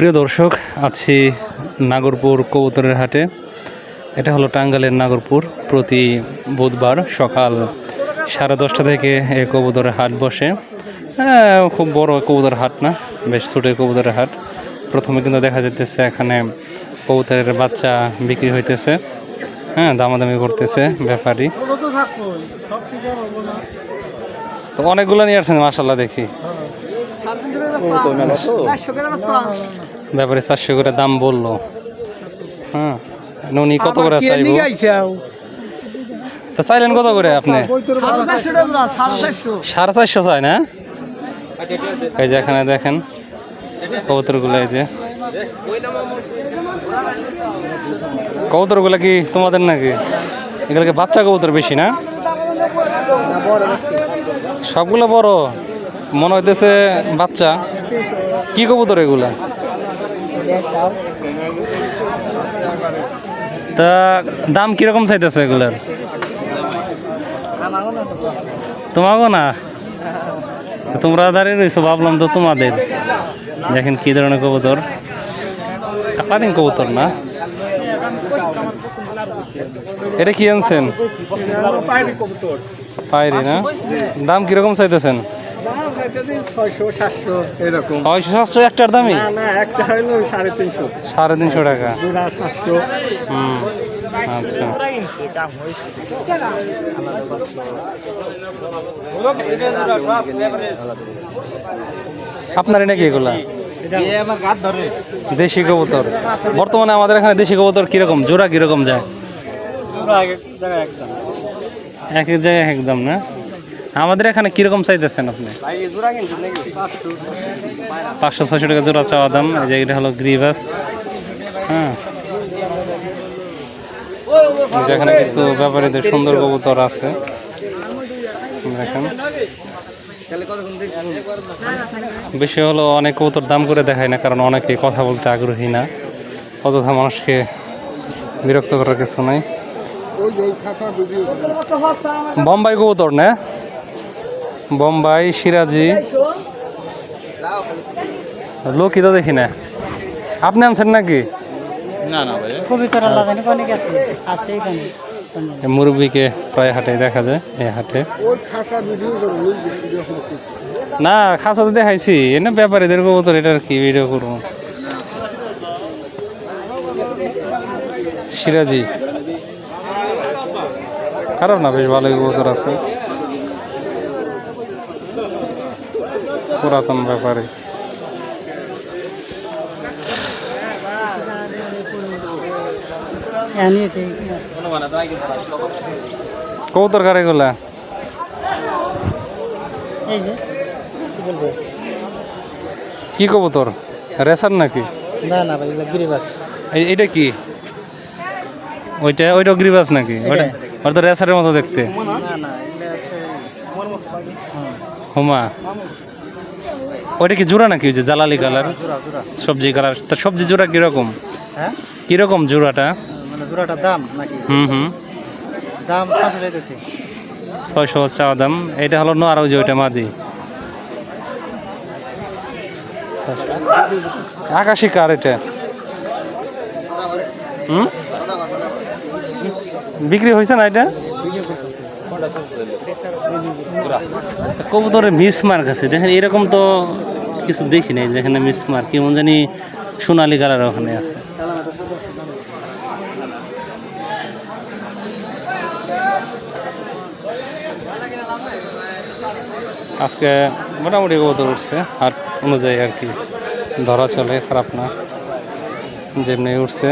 প্রিয় দর্শক, আছি নাগরপুর কবুতরের হাটে। এটা হলো টাঙ্গাইলের নাগরপুর। প্রতি বুধবার সকাল 10:30 থেকে এই কবুতরের হাট বসে। খুব বড় কবুতরের হাট না, বেশ ছোট কবুতরের হাট। প্রথমে কিন্তু দেখা যাইতেছে এখানে কবুতরের বাচ্চা বিক্রি হইতেছে, দামাদামি করতেছে ব্যাপারী। তো অনেকগুলো নিয়ে আসছেন মাশাআল্লাহ, দেখি ব্যাপারে 400 করে দাম বললো। উনি কত করে চাইবো? তা চাইলেন কত করে আপনি? 450 চাই না? এই যে এখানে দেখেন কবুতরগুলো, এই যে কবুতরগুলো কি তোমাদের নাকি? এগুলোকে বাচ্চা কবুতর বেশি না? সবগুলো বড় মনে হইতেছে বাচ্চা। কি কবুতর এগুলা? তা দাম কিরকম চাইতেছে এগুলার? তোমাকে না, তোমরা দাঁড়িয়ে রয়েছো, ভাবলাম তো তোমাদের। দেখেন কি ধরনের কবুতর, কালারিং কবুতর না? এটা কি আনছেন? পায়রি না? দাম কিরকম চাইতেছেন? 600-700 একটার দামই? একটা হইলো 350 350 টাকা। আচ্ছা, আপনার নাকি এগুলা দেশি কবুতর? বর্তমানে আমাদের এখানে দেশি কবুতর কিরকম জোড়া কিরকম যায়? এক এক জায়গায় একদম না? আমাদের এখানে কিরকম চাইতেছেন আপনি? 500-600 টাকা জোড়া চাওয়া দাম। এই যে এটা হলো গ্রিভাস। যেখানে কিছু ব্যাপারীদের সুন্দর কবুতর আছে দেখেন। বিষয় হলো অনেক কবুতর দাম করে দেখায় না, কারণ অনেকে কথা বলতে আগ্রহী না। অযথা মানুষকে বিরক্ত করার কিছু নাই। বোম্বাই কবুতর না? বোম্বাই, সিরাজি, লোকি তো দেখি না। আপনি আনছেন নাকি? মুরব্বীকে প্রায় হাটে দেখা যায়, এই হাটে না। খাঁচা তো দেখাইছি, এনে ব্যাপারীদের কবুতর, এটার কি ভিডিও করবো? সিরাজি খারাপ না, বেশ ভালোই কবুতর আছে। পুরাতন ব্যাপারী। কবুতর কার এগুলা? কি কবুতর? রেসার নাকি? না না ভাই, এগুলা গিরিবাস। এইটা কি? ওইটা গ্রিবাস নাকি? ওটা তো রেসারের মতো দেখতে। না না, এগুলা হচ্ছে হুমা। ওইটা কি জোড়া নাকি? ওই যে জালালি কালার, সবজি কালার। তা সবজি জোড়া কিরকম? হ্যাঁ, কিরকম জোড়াটা? মানে জোড়াটার দাম নাকি? দাম 600 চাইতেছি। 600 চাওয়া দাম। এটা হলো নর, ওই যে ওইটা মাদি। আকাশি কার এটা? বিক্রি হয়েছে না এটা? কবুতরের মিসমার্ক আছে দেখেন, এরকম তো কিছু দেখি নাই। যেখানে মিসমার্ক কেমন জানি সোনালি কালার ওখানে আছে। আজকে মোটামুটি কবুতর উঠছে, হাট অনুযায়ী আর কি ধরা চলে, খারাপ না, যেমনি উঠছে।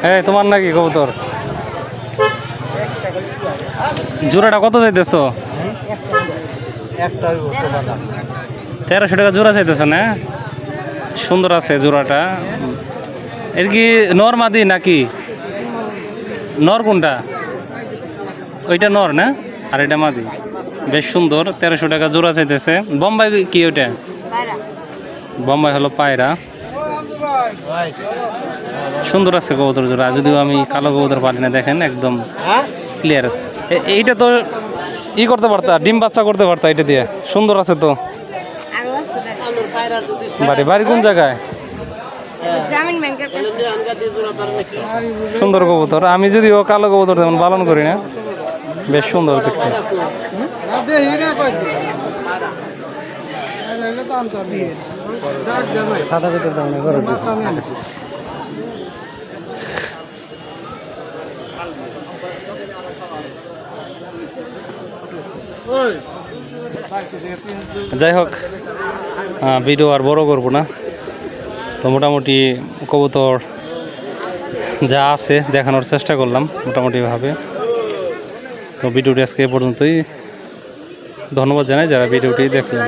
হ্যাঁ, তোমার নাকি কবুতর? জোড়াটা কত চাইতেছ? 1300 টাকা জোড়া চাইতেছ না? সুন্দর আছে জোড়াটা। এর কি নর মাদি নাকি? নর কোনটা? ওইটা নর না, আর এটা মাদি। বেশ সুন্দর, 1300 টাকা জোড়া চাইতেছে। বোম্বাই কি ওইটা? বোম্বাই হলো পায়রা। সুন্দর আছে কবুতর জোড়া, যদিও আমি কালো কবুতর পারি না, দেখেন একদম ক্লিয়ার। এইটা তো ই করতে পারতা, ডিম বাচ্চা করতে পারতা এটা দিয়ে। সুন্দর আছে তো। বাড়ি বাড়ি কোন জায়গায়? সুন্দর কবুতর। আমি যদিও কালো কবুতর তেমন পালন করি না, বেশ সুন্দর দেখতে। সাদা ভিতর দাম করে যাই হোক, ভিডিও আর বড় করব না। তো মোটামুটি কবুতর যা আছে দেখানোর চেষ্টা করলাম মোটামুটিভাবে। তো ভিডিওটি আজকে এ পর্যন্তই। ধন্যবাদ জানাই যারা ভিডিওটি দেখলেন।